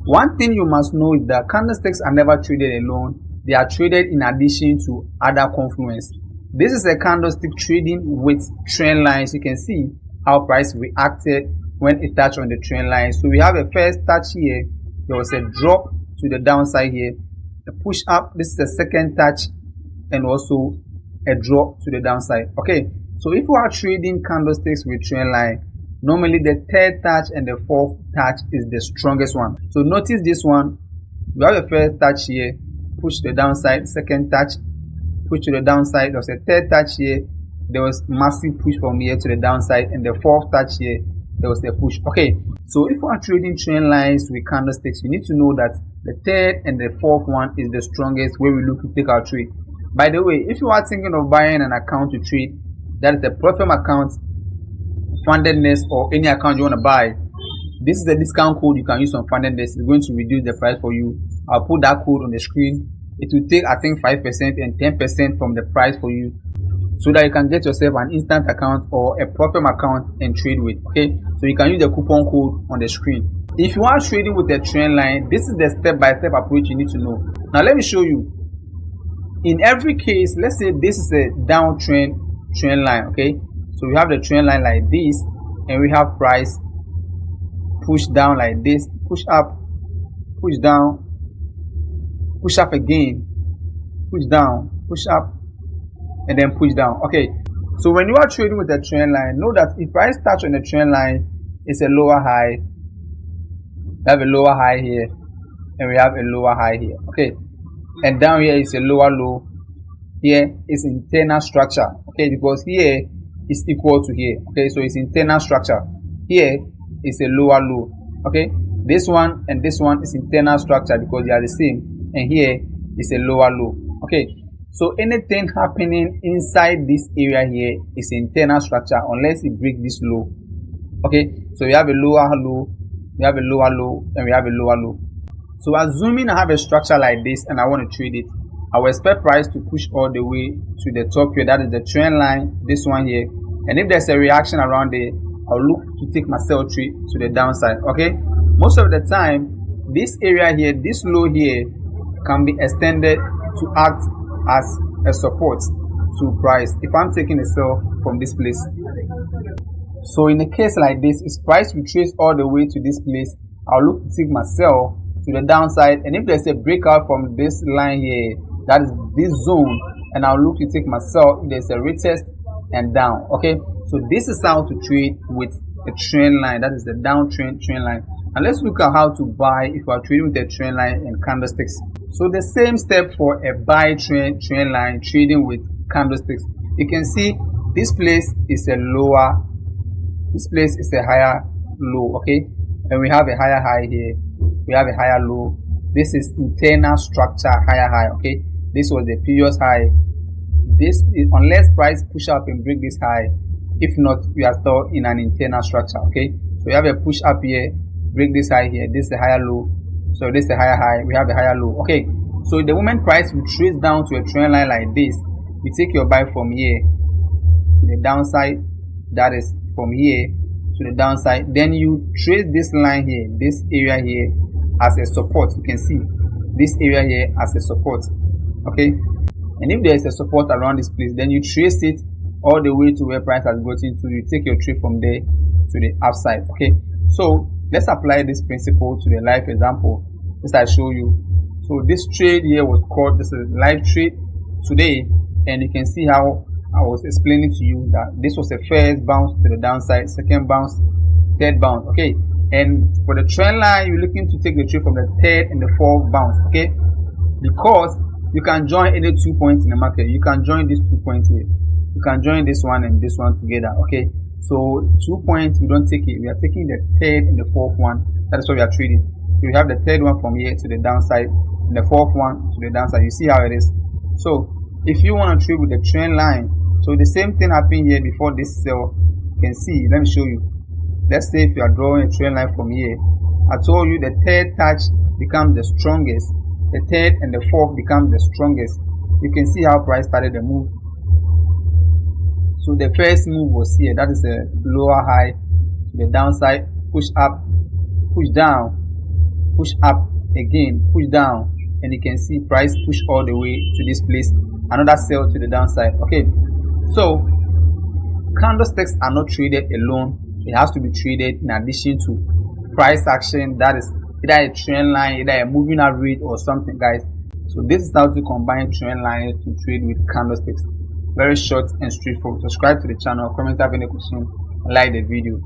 One thing you must know is that candlesticks are never traded alone. They are traded in addition to other confluence. This is a candlestick trading with trend lines. You can see how price reacted when it touched on the trend line. So we have a first touch here. There was a drop to the downside here, a push up. This is the second touch, and also a drop to the downside. Okay, so if you are trading candlesticks with trend line, normally the third touch and the fourth touch is the strongest one. So notice this one. We have a first touch here, push to the downside, second touch, push to the downside. There was a third touch here, there was massive push from here to the downside, and the fourth touch here, there was a push. Okay, so if you are trading trend lines with candlesticks, you need to know that the third and the fourth one is the strongest where we look to take our trade. By the way, if you are thinking of buying an account to trade, that is a premium account, fundedness, or any account you want to buy, this is the discount code you can use on fundedness. It's going to reduce the price for you. I'll put that code on the screen. It will take, I think, 5% and 10% from the price for you, so that you can get yourself an instant account or a premium account and trade with. Okay, so you can use the coupon code on the screen. If you are trading with a trend line, this is the step-by-step approach you need to know. Now let me show you. In every case, let's say this is a downtrend trend line. Okay, so we have the trend line like this, and we have price push down like this, push up, push down, push up again, push down, push up, and then push down. Okay, so when you are trading with the trend line, know that if price touch on the trend line, it's a lower high. We have a lower high here, and we have a lower high here. Okay, and down here is a lower low. Here is internal structure. Okay, because here is equal to here. Okay, so it's internal structure. Here is a lower low. Okay, this one and this one is internal structure because they are the same, and here is a lower low. Okay, so anything happening inside this area here is internal structure unless it breaks this low. Okay, so we have a lower low, we have a lower low, and we have a lower low. So assuming I have a structure like this and I want to trade it, I will expect price to push all the way to the top here. That is the trend line, this one here. And if there's a reaction around it, I'll look to take my sell trade to the downside. Okay, most of the time this area here, this low here, can be extended to act as a support to price if I'm taking a sell from this place. So in a case like this, if price retrace all the way to this place, I'll look to take my sell to the downside, and if there's a breakout from this line here, that is this zone, and I'll look to take my sell if there's a retest and down. Okay, so this is how to trade with a trend line, that is the downtrend trend line. And let's look at how to buy if you are trading with a trend line and candlesticks. So the same step for a buy trend line trading with candlesticks. You can see this place is a lower, this place is a higher low. Okay, and we have a higher high here, we have a higher low. This is internal structure, higher high. Okay, this was the previous high. This is, unless price push up and break this high, if not, we are still in an internal structure. Okay, so we have a push up here, break this high here, this is a higher low, so this is a higher high, we have a higher low. Okay, so the moment price will trace down to a trend line like this, you take your buy from here to the downside, that is from here to the downside, then you trace this line here, this area here, as a support. You can see this area here as a support. Okay, and if there is a support around this place, then you trace it all the way to where price has gotten to. You take your trade from there to the upside. Okay, so let's apply this principle to the live example as I show you. So this trade here was called, this is live trade today, and you can see how I was explaining to you that this was the first bounce to the downside, second bounce, third bounce. Okay, and for the trend line, you're looking to take the trade from the third and the fourth bounce. Okay, because you can join any 2 points in the market. You can join these 2 points here, you can join this one and this one together. Okay, so 2 points, we don't take it, we are taking the third and the fourth one. That is what we are trading. So we have the third one from here to the downside and the fourth one to the downside. You see how it is. So if you want to trade with the trend line, so the same thing happened here before this sell. You can see, let me show you. Let's say if you are drawing a trend line from here, I told you the third touch becomes the strongest, the third and the fourth becomes the strongest. You can see how price started the move. So the first move was here, that is a lower high to the downside, push up, push down, push up again, push down, and you can see price push all the way to this place, another sell to the downside. Okay, so candlesticks are not traded alone. It has to be traded in addition to price action, that is either a trend line, either a moving average or something, guys. So this is how to combine trend lines to trade with candlesticks. Very short and straightforward. Subscribe to the channel, comment, have any question, like the video.